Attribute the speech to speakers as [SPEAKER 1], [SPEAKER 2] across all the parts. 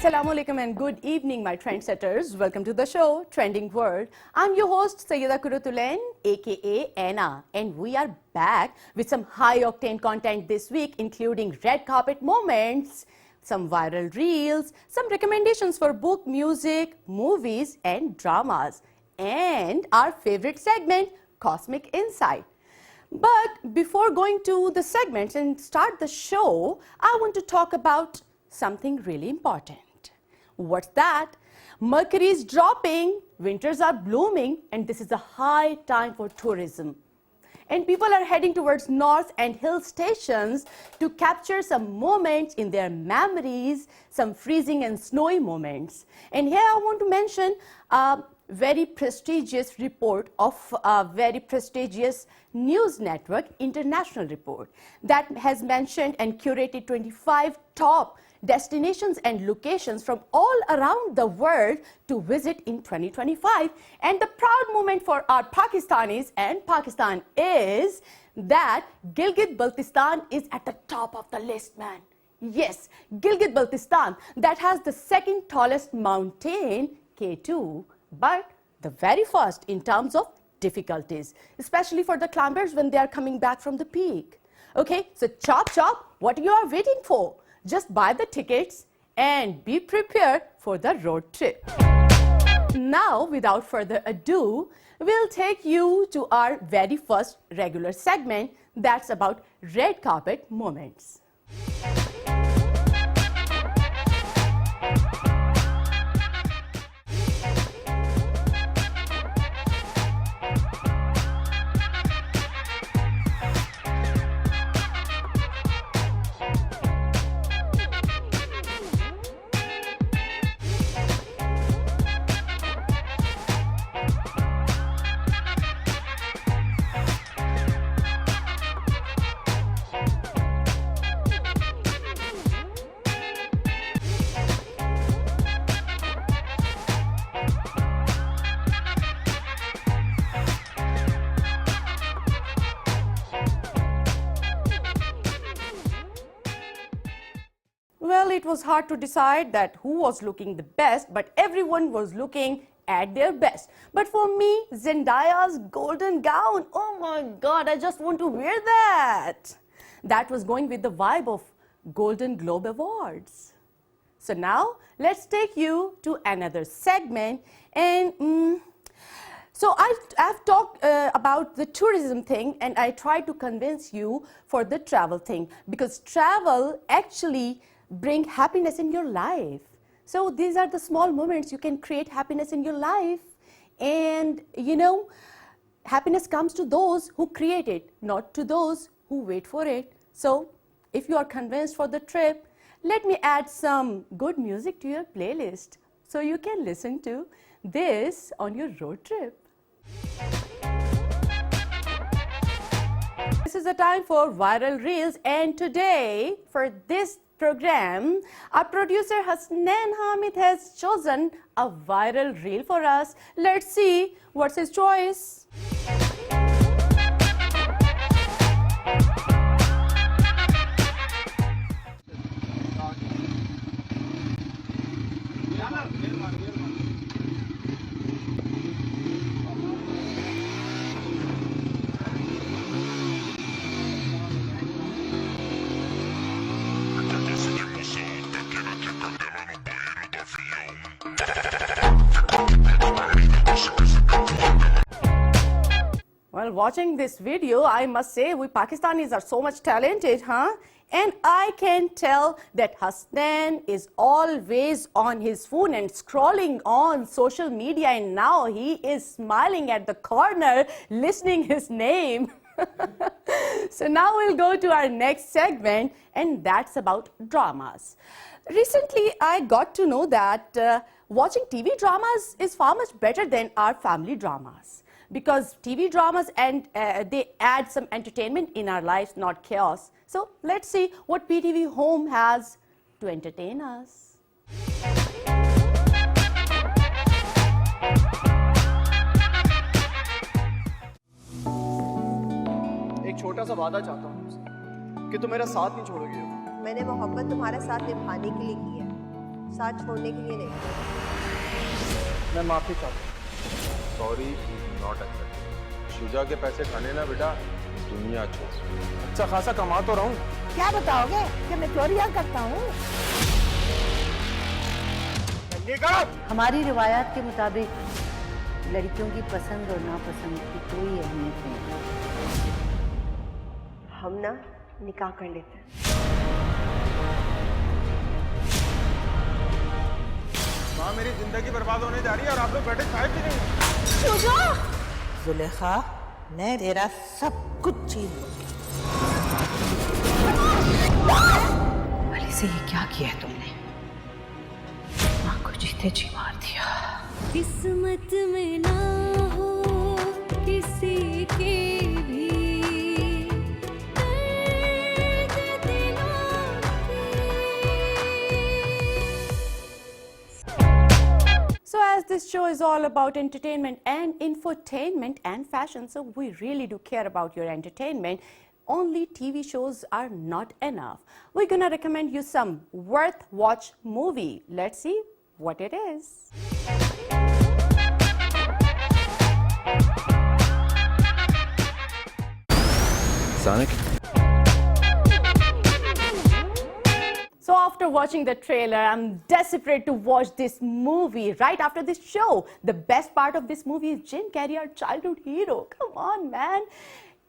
[SPEAKER 1] Assalamu alaikum and good evening, my trendsetters. Welcome to the show, Trending World. I'm your host, Syeeda aka Anna, and we are back with some high-octane content this week, including red carpet moments, some viral reels, some recommendations for book, music, movies, and dramas, and our favorite segment, Cosmic Insight. But before going to the segments and start the show, I want to talk about something really important. What's that? Mercury is dropping, winters are blooming, and this is a high time for tourism. And people are heading towards north and hill stations to capture some moments in their memories, some freezing and snowy moments. And here I want to mention a very prestigious report of a very prestigious news network, International Report, that has mentioned and curated 25 top destinations and locations from all around the world to visit in 2025. And the proud moment for our Pakistanis and Pakistan is that Gilgit-Baltistan is at the top of the list, man. Yes, Gilgit-Baltistan, that has the second tallest mountain, K2, but the very first in terms of difficulties, especially for the climbers when they are coming back from the peak. Okay, so chop chop, what you are waiting for? Just buy the tickets and be prepared for the road trip. Now, without further ado, we'll take you to our very first regular segment that's about red carpet moments. Well, it was hard to decide that who was looking the best, but everyone was looking at their best. But for me, Zendaya's golden gown, oh my God, I just want to wear that. That was going with the vibe of Golden Globe Awards. So now, let's take you to another segment. And so I've talked about the tourism thing, and I tried to convince you for the travel thing, because travel actually bring happiness in your life. So these are the small moments you can create happiness in your life. And you know, happiness comes to those who create it, not to those who wait for it. So if you are convinced for the trip, let me add some good music to your playlist so you can listen to this on your road trip. This is the time for viral reels, and today for this program, our producer Husnain Hamid has chosen a viral reel for us. Let's see what's his choice. Well, watching this video, I must say we Pakistanis are so much talented, huh? And I can tell that Husnain is always on his phone and scrolling on social media, and now he is smiling at the corner, listening his name. So now we'll go to our next segment, and that's about dramas. Recently, I got to know that watching TV dramas is far much better than our family dramas, because TV dramas and they add some entertainment in our lives, not chaos. So let's see what PTV Home has to entertain us.
[SPEAKER 2] एक छोटा सा वादा चाहता हूँ तुमसे कि तुम मेरा साथ नहीं छोड़ोगे।
[SPEAKER 3] मैंने मोहब्बत तुम्हारा साथ निभाने के लिए की है। साथ छोड़ने के लिए नहीं।
[SPEAKER 2] मैं माफी चाहता हूँ।
[SPEAKER 4] Sorry is not accepted. Shuja के पैसे खाने ना बेटा, दुनिया छोड़।
[SPEAKER 2] अच्छा खासा कमा तो रहा हूँ।
[SPEAKER 5] क्या बताओगे कि मैं चोरियां करता हूँ?
[SPEAKER 6] हमारी रिवायात के मुताबिक लड़कियों की पसंद और नापसंद की कोई अहमियत नहीं।
[SPEAKER 3] हम ना निकाह कर लेते हैं।
[SPEAKER 4] माँ मेरी जिंदगी बर्बाद होने जा रही है और आप लोग बैठे चाय पी रहे हैं।
[SPEAKER 5] जुलेखा, मैं तेरा सब कुछ छीन लूंगी।
[SPEAKER 6] अली से ये क्या किया है तुमने? माँ को जीते जी मार दिया।
[SPEAKER 7] किस्मत में ना हो किसी के भी दर्द दिलों के।
[SPEAKER 1] So as this show is all about entertainment and infotainment and fashion, so we really do care about your entertainment. Only TV shows are not enough. We're gonna recommend you some worth watch movie. Let's see what it is.
[SPEAKER 4] Sonic?
[SPEAKER 1] So after watching the trailer, I'm desperate to watch this movie right after this show. The best part of this movie is Jim Carrey, our childhood hero. Come on, man.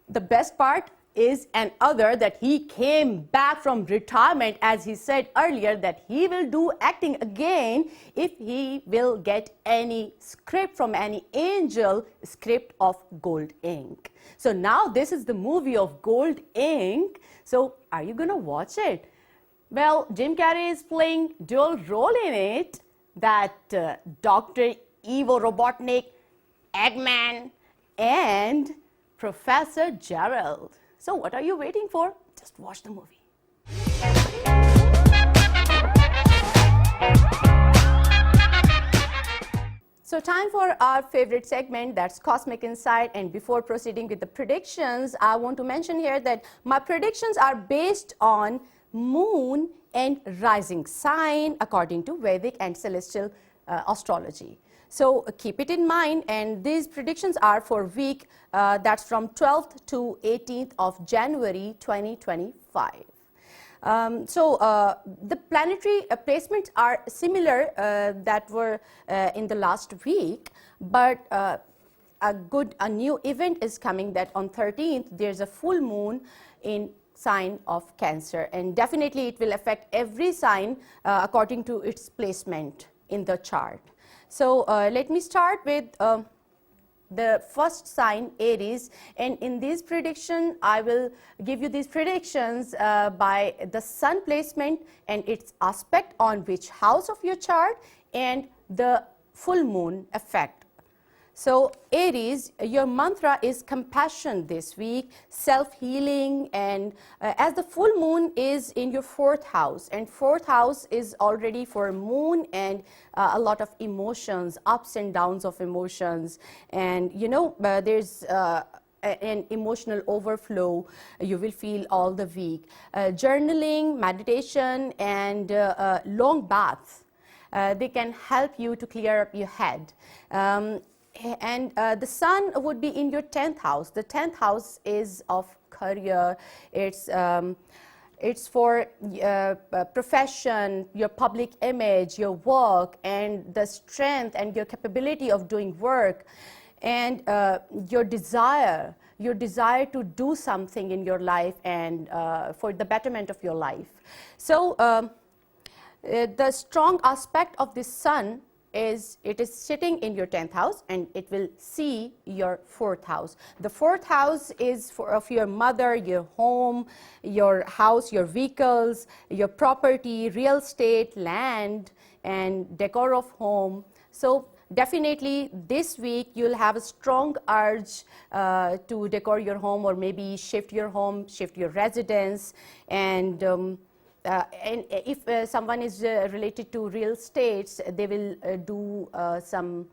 [SPEAKER 1] The best part is that he came back from retirement, as he said earlier, that he will do acting again if he will get any script from any angel script of Gold Ink. So now this is the movie of Gold Ink. So are you gonna watch it? Well, Jim Carrey is playing dual role in it, that Dr. Evo Robotnik, Eggman, and Professor Gerald. So what are you waiting for? Just watch the movie. So time for our favorite segment, that's Cosmic Insight. And before proceeding with the predictions, I want to mention here that my predictions are based on moon and rising sign according to Vedic and celestial astrology. So keep it in mind, and these predictions are for week that's from 12th to 18th of January 2025. The planetary placements are similar that were in the last week, but a new event is coming, that on 13th there's a full moon in sign of Cancer, and definitely it will affect every sign according to its placement in the chart. So let me start with the first sign, Aries, and in this prediction I will give you these predictions by the sun placement and its aspect on which house of your chart and the full moon effect. So Aries, your mantra is compassion this week, self-healing, and as the full moon is in your 4th house, and 4th house is already for moon and a lot of emotions, ups and downs of emotions, and you know there's an emotional overflow you will feel all the week. Journaling, meditation, and long baths, they can help you to clear up your head. And the sun would be in your 10th house. The 10th house is of career. It's for profession, your public image, your work, and the strength and your capability of doing work, and your desire to do something in your life and for the betterment of your life. So the strong aspect of this sun is it is sitting in your 10th house and it will see your 4th house. The 4th house is of your mother, your home, your house, your vehicles, your property, real estate, land, and decor of home. So definitely this week you'll have a strong urge to decor your home, or maybe shift your home, shift your residence, and if someone is related to real estates, they will do some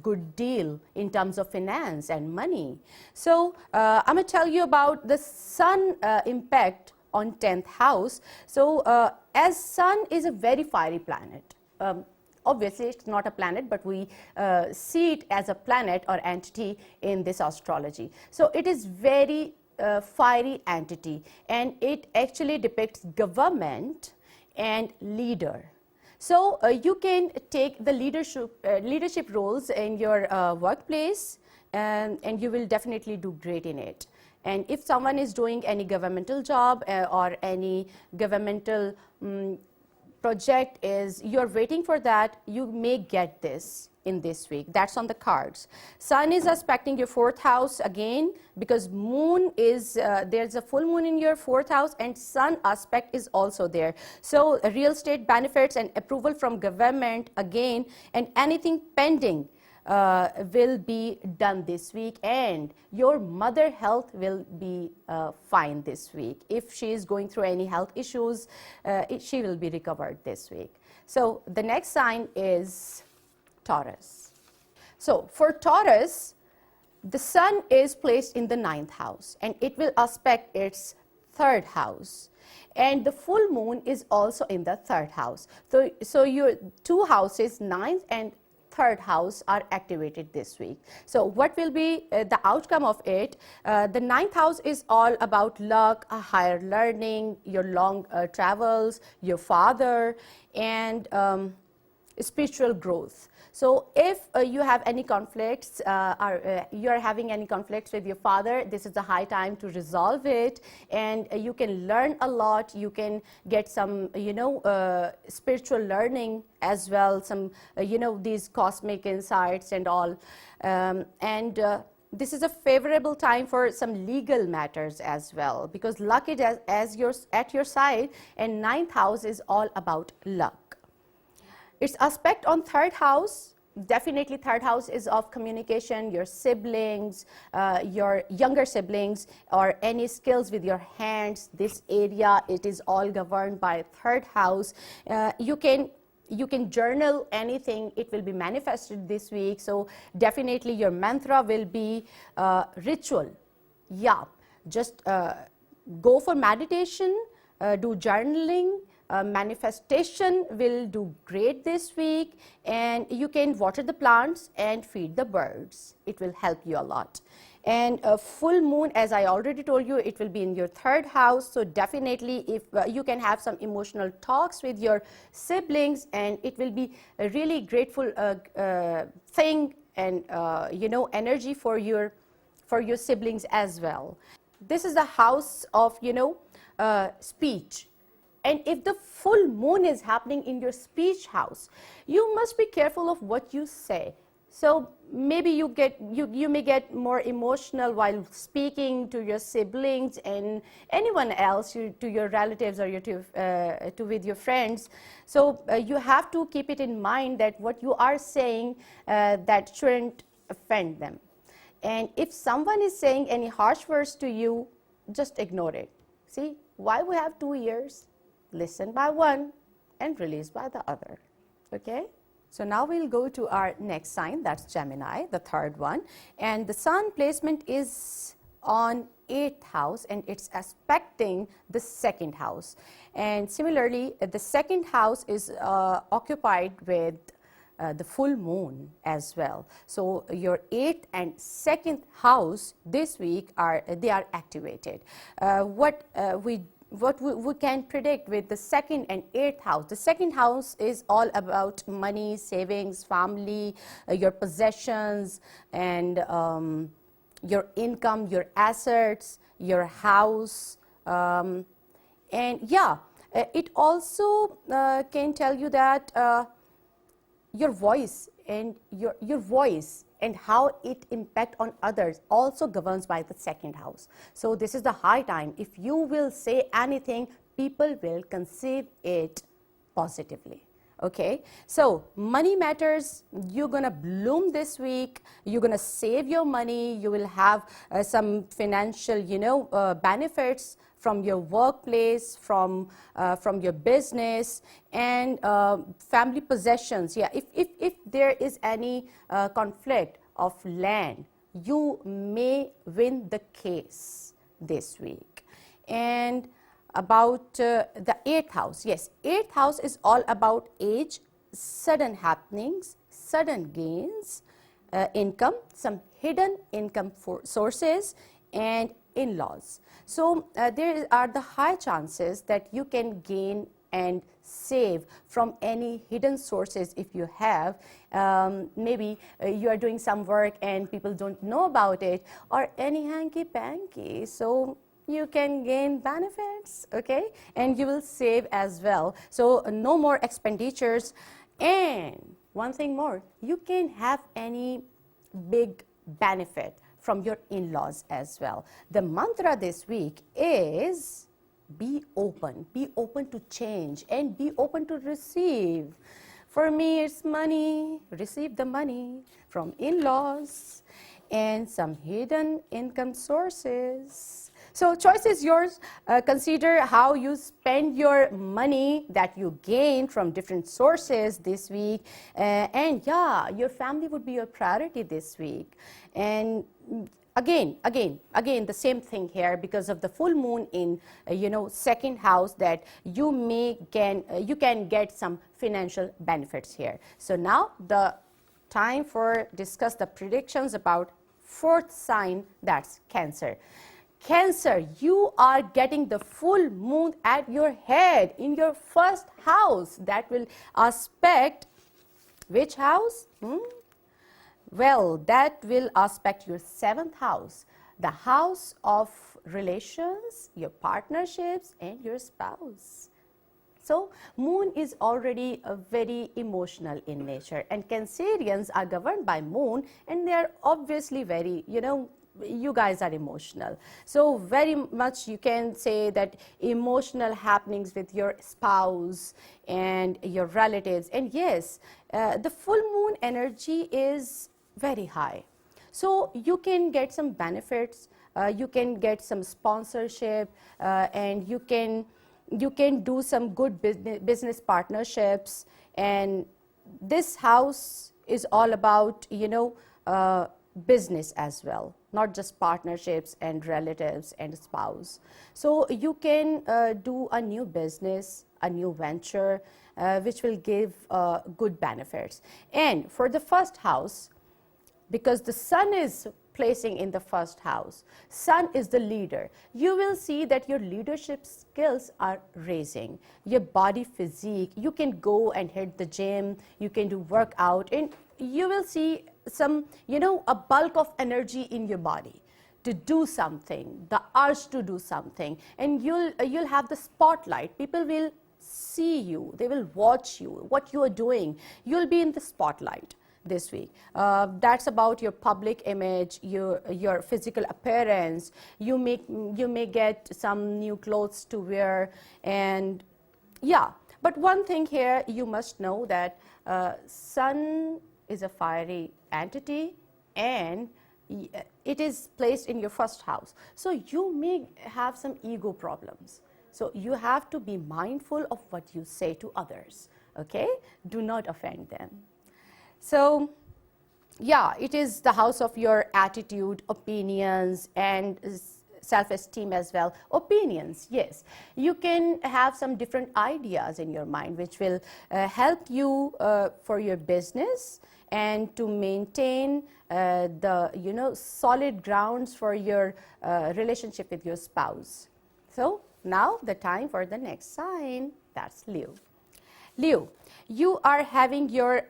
[SPEAKER 1] good deal in terms of finance and money. So I'm going to tell you about the sun impact on 10th house. So as Sun is a very fiery planet, obviously it's not a planet, but we see it as a planet or entity in this astrology. So it is very fiery entity, and it actually depicts government and leader. So you can take the leadership roles in your workplace, and you will definitely do great in it. And if someone is doing any governmental job or any governmental project is you're waiting for that, you may get this in this week. That's on the cards. Sun is aspecting your 4th house again, because moon is there's a full moon in your 4th house, and sun aspect is also there. So real estate benefits and approval from government again, and anything pending will be done this week, and your mother health will be fine this week. If she is going through any health issues, she will be recovered this week. So the next sign is Taurus. So for Taurus, the sun is placed in the 9th house, and it will aspect its 3rd house, and the full moon is also in the 3rd house. So your 2 houses, 9th and 3rd house, are activated this week. So what will be the outcome of it? The 9th house is all about luck, higher learning, your long travels, your father, and spiritual growth. So if you have any conflicts, or you are having any conflicts with your father, this is the high time to resolve it, and you can learn a lot. You can get some, spiritual learning as well, some, these cosmic insights and all. This is a favorable time for some legal matters as well, because luck is at your side, and 9th house is all about luck. Its aspect on 3rd house, definitely 3rd house is of communication, your siblings, your younger siblings, or any skills with your hands. This area, it is all governed by 3rd house. You can journal anything, it will be manifested this week. So definitely your mantra will be ritual. Yeah, just go for meditation, do journaling. Manifestation will do great this week, and you can water the plants and feed the birds. It will help you a lot. And a full moon, as I already told you, it will be in your 3rd house. So definitely, if you can have some emotional talks with your siblings, and it will be a really grateful thing, and energy for your siblings as well. This is the house of speech. And if the full moon is happening in your speech house, you must be careful of what you say. So maybe you may get more emotional while speaking to your siblings and anyone else, to your relatives, or with your friends. So you have to keep it in mind that what you are saying that shouldn't offend them. And if someone is saying any harsh words to you, just ignore it. See, why we have 2 ears? Listen by one and release by the other. Okay? So now we'll go to our next sign, that's Gemini, the 3rd one. And the sun placement is on 8th house, and it's aspecting the 2nd house. And similarly, the 2nd house is occupied with the full moon as well. So your 8th and 2nd house this week are activated. What we can predict with the 2nd and 8th house. The 2nd house is all about money, savings, family, your possessions, and your income, your assets, your house. And yeah, it also can tell you that your voice and your voice and how it impacts on others also governs by the 2nd house. So this is the high time. If you will say anything, people will conceive it positively. Okay, so money matters. You're gonna bloom this week. You're gonna save your money. You will have some financial, benefits from your workplace, from your business, and family possessions. Yeah, if there is any conflict of land, you may win the case this week. And about the 8th house. Yes, 8th house is all about age, sudden happenings, sudden gains, income, some hidden income sources, and in-laws. So there are the high chances that you can gain and save from any hidden sources if you have. Maybe you are doing some work and people don't know about it, or any hanky-panky. So you can gain benefits, okay, and you will save as well. So no more expenditures. And one thing more, you can have any big benefit from your in-laws as well. The mantra this week is be open to change, and be open to receive. For me, it's money, receive the money from in-laws and some hidden income sources. So choice is yours. Consider how you spend your money that you gain from different sources this week. And yeah, your family would be your priority this week. And again, the same thing here, because of the full moon in, second house, that you can get some financial benefits here. So now the time for discuss the predictions about fourth sign, that's Cancer. Cancer, you are getting the full moon at your head in your first house. That will aspect which house? Well, that will aspect your 7th house, the house of relations, your partnerships, and your spouse. So moon is already very emotional in nature, and Cancerians are governed by moon, and they are obviously very, you guys are emotional. So very much you can say that emotional happenings with your spouse and your relatives. And yes, the full moon energy is very high. So you can get some benefits, you can get some sponsorship, and you can do some good business partnerships. And this house is all about, business as well, not just partnerships and relatives and spouse. So you can do a new business, a new venture, which will give good benefits. And for the first house, because the sun is placing in the first house, sun is the leader, you will see that your leadership skills are raising, your body physique, you can go and hit the gym, you can do workout, and you will see some, a bulk of energy in your body to do something, the urge to do something, and you'll have the spotlight. People will see you, they will watch you, what you are doing. You'll be in the spotlight this week. That's about your public image, your physical appearance. You may get some new clothes to wear, and yeah. But one thing here you must know, that sun is a fiery entity, and it is placed in your first house. So you may have some ego problems. So you have to be mindful of what you say to others, okay? Do not offend them. So yeah, it is the house of your attitude, opinions, and self-esteem as well. Opinions, yes. You can have some different ideas in your mind which will help you for your business and to maintain the solid grounds for your relationship with your spouse. So now the time for the next sign, that's Leo. Leo, you are having your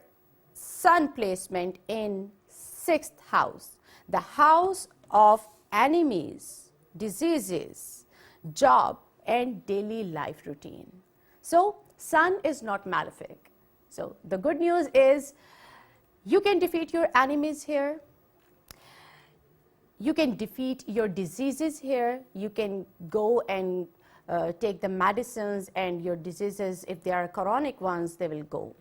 [SPEAKER 1] sun placement in 6th house, the house of enemies, diseases, job, and daily life routine. So sun is not malefic. So the good news is you can defeat your enemies here. You can defeat your diseases here. You can go and take the medicines, and your diseases, if they are chronic ones, they will go.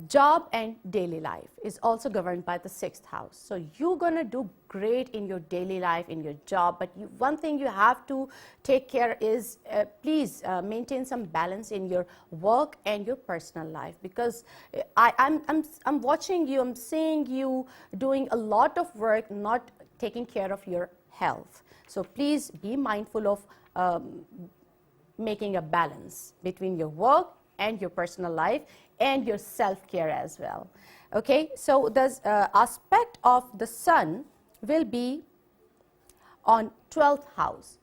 [SPEAKER 1] Job and daily life is also governed by the 6th house. So you're going to do great in your daily life, in your job, but one thing you have to take care is please maintain some balance in your work and your personal life, because I'm watching you, I'm seeing you doing a lot of work, not taking care of your health. So please be mindful of making a balance between your work and your personal life and your self-care as well. Okay, so the aspect of the sun will be on 12th house.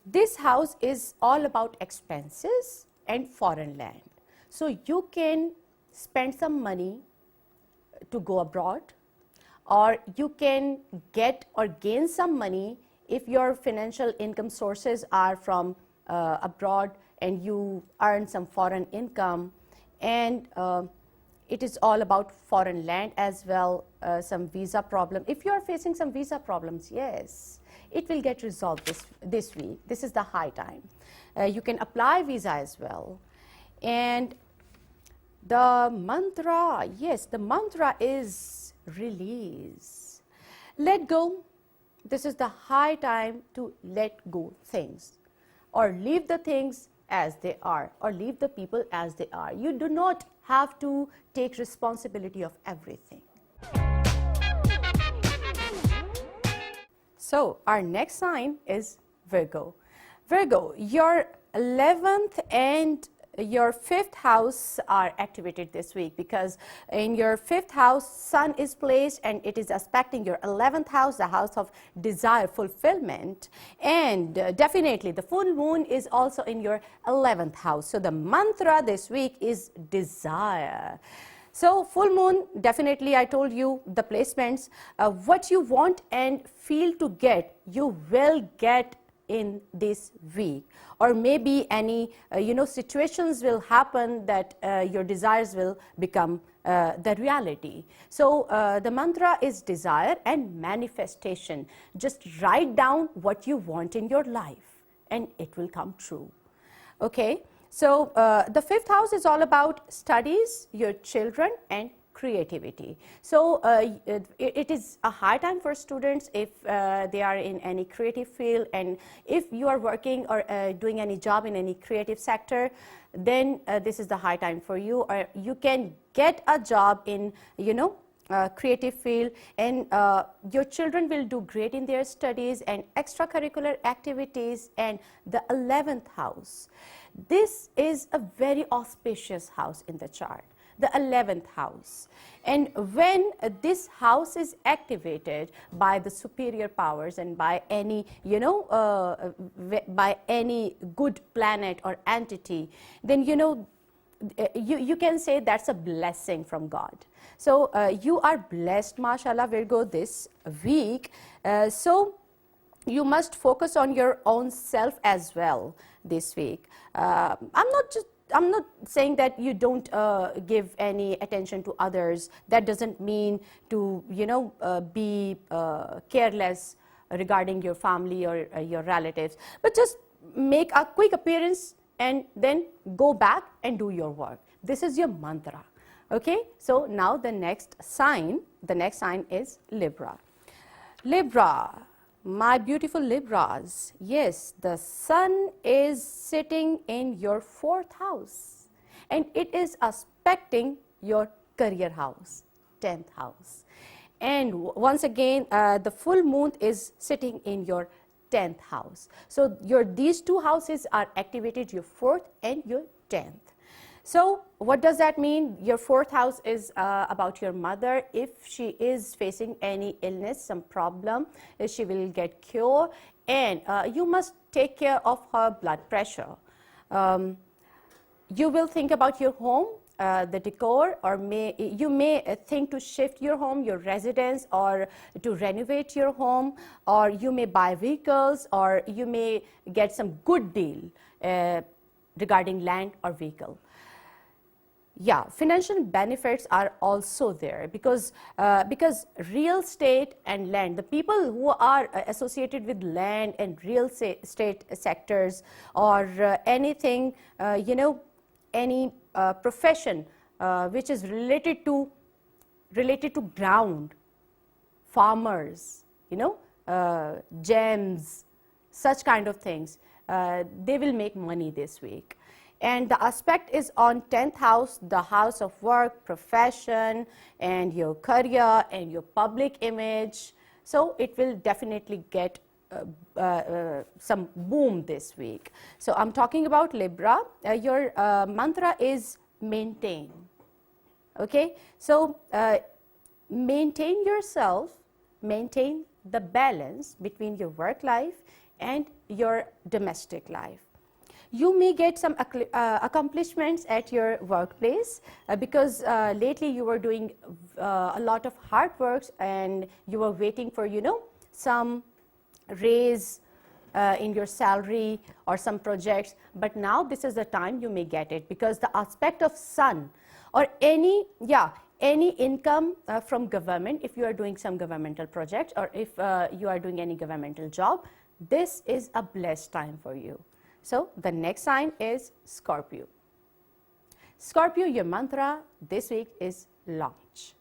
[SPEAKER 1] This house is all about expenses and foreign land. So you can spend some money to go abroad, or you can get or gain some money if your financial income sources are from abroad and you earn some foreign income, and it is all about foreign land as well, some visa problem. If you are facing some visa problems, yes, it will get resolved this week. This is the high time. You can apply visa as well. And the mantra, yes, the mantra is release. Let go. This is the high time to let go things, or leave the things as they are, or leave the people as they are. You do not have to take responsibility of everything. So our next sign is Virgo. Virgo, your 11th and your 5th house are activated this week, because in your 5th house sun is placed and it is aspecting your 11th house, the house of desire, fulfillment, and definitely the full moon is also in your 11th house. So the mantra this week is desire. So full moon, definitely I told you the placements, what you want and feel to get, you will get in this week, or maybe any situations will happen that your desires will become the reality. So the mantra is desire and manifestation. Just write down what you want in your life and it will come true. Okay, so the 5th house is all about studies, your children, and creativity. So it is a high time for students if they are in any creative field, and if you are working or doing any job in any creative sector, then this is the high time for you, or you can get a job in creative field, and your children will do great in their studies and extracurricular activities. And the 11th house, this is a very auspicious house in the chart, the 11th house. And when this house is activated by the superior powers and by any by any good planet or entity, then you can say that's a blessing from God. So you are blessed, mashallah, Virgo, this week. So you must focus on your own self as well this week. I'm not saying that you don't give any attention to others. That doesn't mean to be careless regarding your family or your relatives, but just make a quick appearance and then go back and do your work. This is your mantra. Okay, so now the next sign is Libra. Libra, my beautiful Libras, yes, the sun is sitting in your 4th house and it is aspecting your career house, 10th house. And once again, the full moon is sitting in your 10th house. So these two houses are activated, your 4th and your 10th. So what does that mean? Your 4th house is about your mother. If she is facing any illness, some problem, she will get cured, and you must take care of her blood pressure. You will think about your home, the decor, or you may think to shift your home, your residence, or to renovate your home, or you may buy vehicles, or you may get some good deal regarding land or vehicle. Yeah, financial benefits are also there because real estate and land, the people who are associated with land and real estate sectors, or anything, any profession which is related to ground, farmers, gems, such kind of things, they will make money this week. And the aspect is on 10th house, the house of work, profession, and your career and your public image. So it will definitely get some boom this week. So I'm talking about Libra. Your mantra is maintain. Okay, so maintain yourself, maintain the balance between your work life and your domestic life. You may get some accomplishments at your workplace because lately you were doing a lot of hard work and you were waiting for, some raise in your salary or some projects, but now this is the time you may get it because the aspect of sun or any income from government, if you are doing some governmental projects or if you are doing any governmental job, this is a blessed time for you. So the next sign is Scorpio. Scorpio, your mantra this week is launch.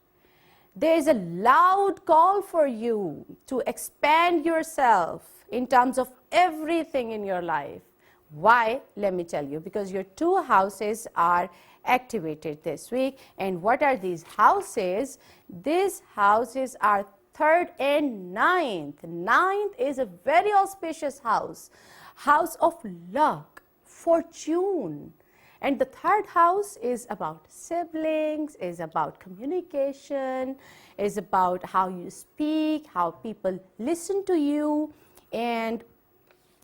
[SPEAKER 1] There is a loud call for you to expand yourself in terms of everything in your life. Why? Let me tell you, because your 2 houses are activated this week. And what are these houses? These houses are 3rd and 9th. 9th is a very auspicious house. House of luck, fortune. And the 3rd house is about siblings, is about communication, is about how you speak, how people listen to you, and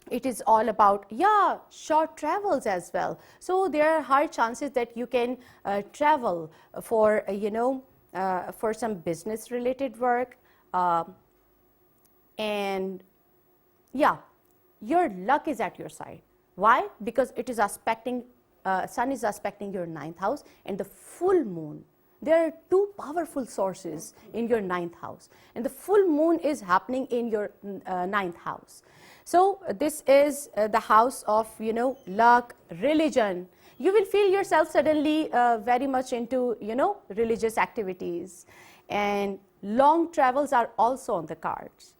[SPEAKER 1] it is all about, short travels as well. So there are high chances that you can travel for, for some business related work. Your luck is at your side. Why? Because it is aspecting, sun is aspecting your 9th house and the full moon. There are 2 powerful sources in your 9th house and the full moon is happening in your 9th house. So this is the house of, luck, religion. You will feel yourself suddenly very much into, religious activities, and long travels are also on the cards.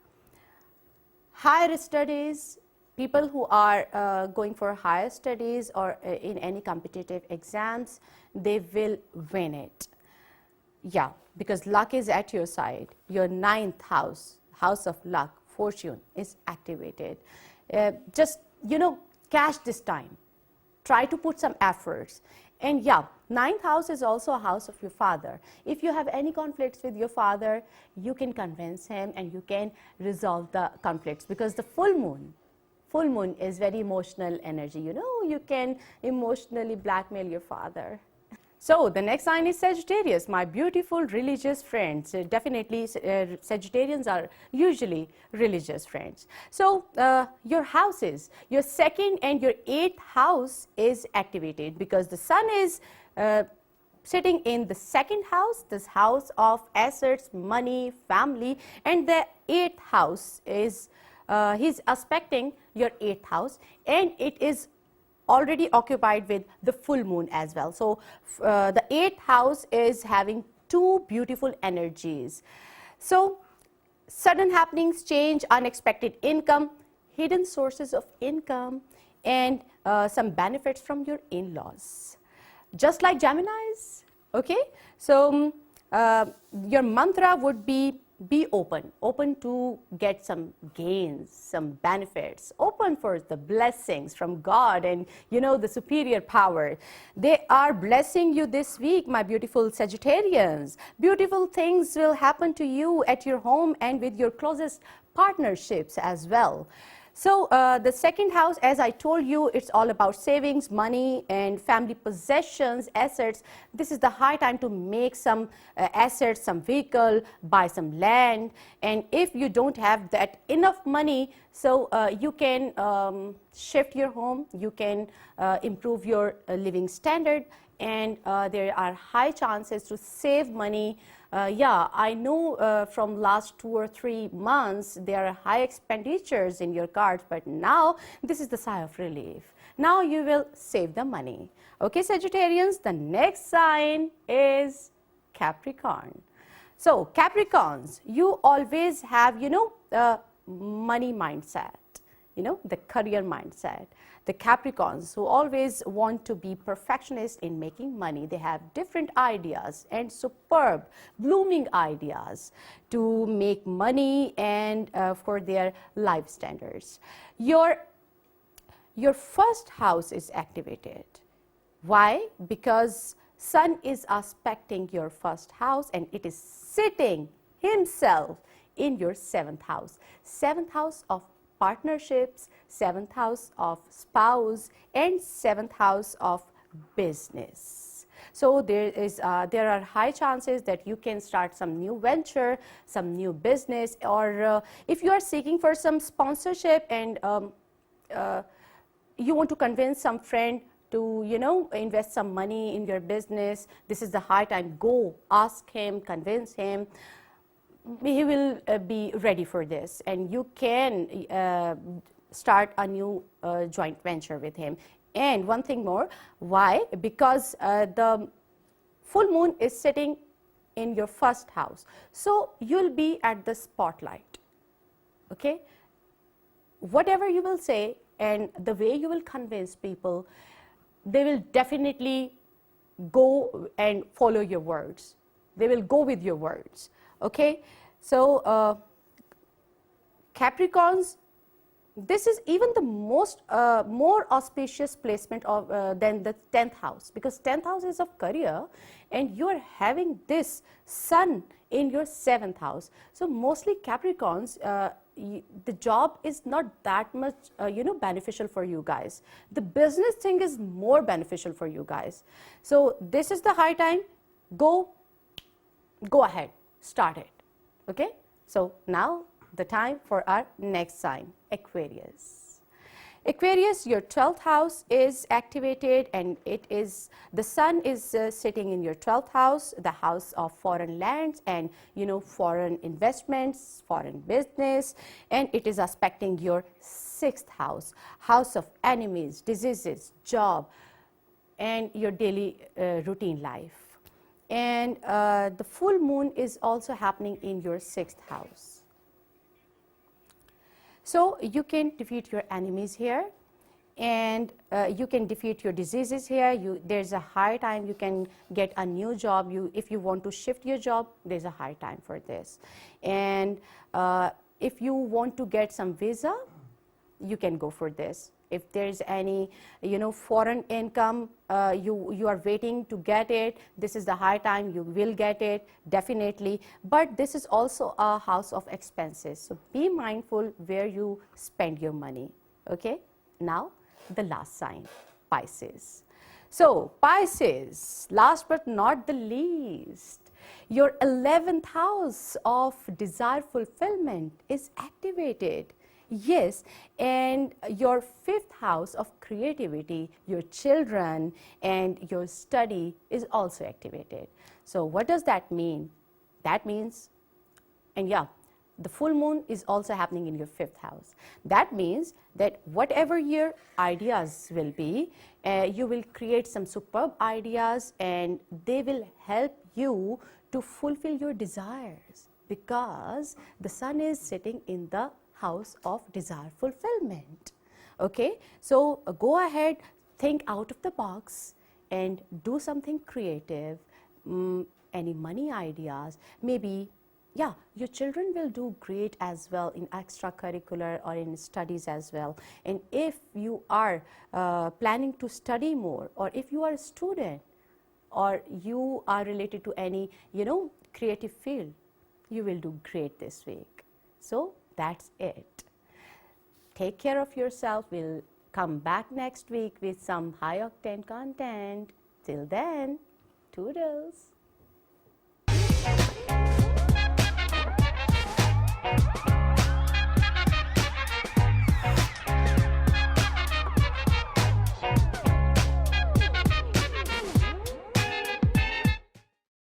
[SPEAKER 1] Higher studies, people who are going for higher studies or in any competitive exams, they will win it. Yeah, because luck is at your side. Your 9th house, house of luck, fortune is activated. Just, cash this time. Try to put some efforts. And 9th house is also a house of your father. If you have any conflicts with your father, you can convince him and you can resolve the conflicts, because the full moon is very emotional energy. You can emotionally blackmail your father. So the next sign is Sagittarius, my beautiful religious friends. Definitely Sagittarians are usually religious friends. So your houses, your 2nd and your 8th house is activated because the sun is sitting in the 2nd house, this house of assets, money, family, and the 8th house is, he's aspecting your 8th house, and it is already occupied with the full moon as well. So the 8th house is having 2 beautiful energies. So sudden happenings, change, unexpected income, hidden sources of income, and some benefits from your in-laws. Just like Geminis, okay? So your mantra would be open to get some gains, some benefits, open for the blessings from God and, the superior power. They are blessing you this week, my beautiful Sagittarians. Beautiful things will happen to you at your home and with your closest partnerships as well. So the 2nd house, as I told you, it's all about savings, money, and family possessions, assets. This is the high time to make some assets, some vehicle, buy some land. And if you don't have that enough money, so you can shift your home, you can improve your living standard, and there are high chances to save money. I know from last 2 or 3 months there are high expenditures in your cards, but now this is the sigh of relief. Now you will save the money. Okay, Sagittarians, the next sign is Capricorn. So Capricorns, you always have, money mindset. the career mindset. The Capricorns who always want to be perfectionists in making money, they have different ideas and superb, blooming ideas to make money and for their life standards. Your first house is activated. Why? Because Sun is aspecting your first house and it is sitting himself in your 7th house. 7th house of partnerships, 7th house of spouse, and 7th house of business. So there are high chances that you can start some new venture, some new business, or if you are seeking for some sponsorship and you want to convince some friend to invest some money in your business, this is the high time. Go ask him, convince him. He will be ready for this, and you can start a new joint venture with him. And one thing more, why? Because the full moon is sitting in your first house, so you'll be at the spotlight. Okay, whatever you will say and the way you will convince people, they will definitely go and follow your words. They will go with your words. Okay, so Capricorns, this is even the most more auspicious placement of than the 10th house, because 10th house is of career and you are having this Sun in your 7th house. So mostly Capricorns, the job is not that much beneficial for you guys. The business thing is more beneficial for you guys. So this is the high time. Go ahead, start it. Okay, so now the time for our next sign, Aquarius. Aquarius, your 12th house is activated and the Sun is sitting in your 12th house, the house of foreign lands and foreign investments, foreign business, and it is aspecting your 6th house, house of enemies, diseases, job, and your daily routine life. And the full moon is also happening in your 6th house. So you can defeat your enemies here, and you can defeat your diseases here. There's a high time you can get a new job. If you want to shift your job, there's a high time for this. And if you want to get some visa, you can go for this. If there's any foreign income, you are waiting to get it, this is the high time, you will get it definitely. But this is also a house of expenses, so be mindful where you spend your money. Okay, now the last sign, Pisces. So Pisces, last but not the least, your 11th house of desire fulfillment is activated. Yes, and your 5th house of creativity, your children and your study is also activated. So what does that mean? That means, and yeah, the full moon is also happening in your 5th house. That means that whatever your ideas will be, you will create some superb ideas and they will help you to fulfill your desires, because the Sun is sitting in the house of desire fulfillment. Okay, so go ahead, think out of the box and do something creative. Any money ideas, maybe, yeah, your children will do great as well in extracurricular or in studies as well. And if you are planning to study more, or if you are a student, or you are related to any creative field, you will do great this week. So that's it. Take care of yourself. We'll come back next week with some high octane content. Till then, toodles.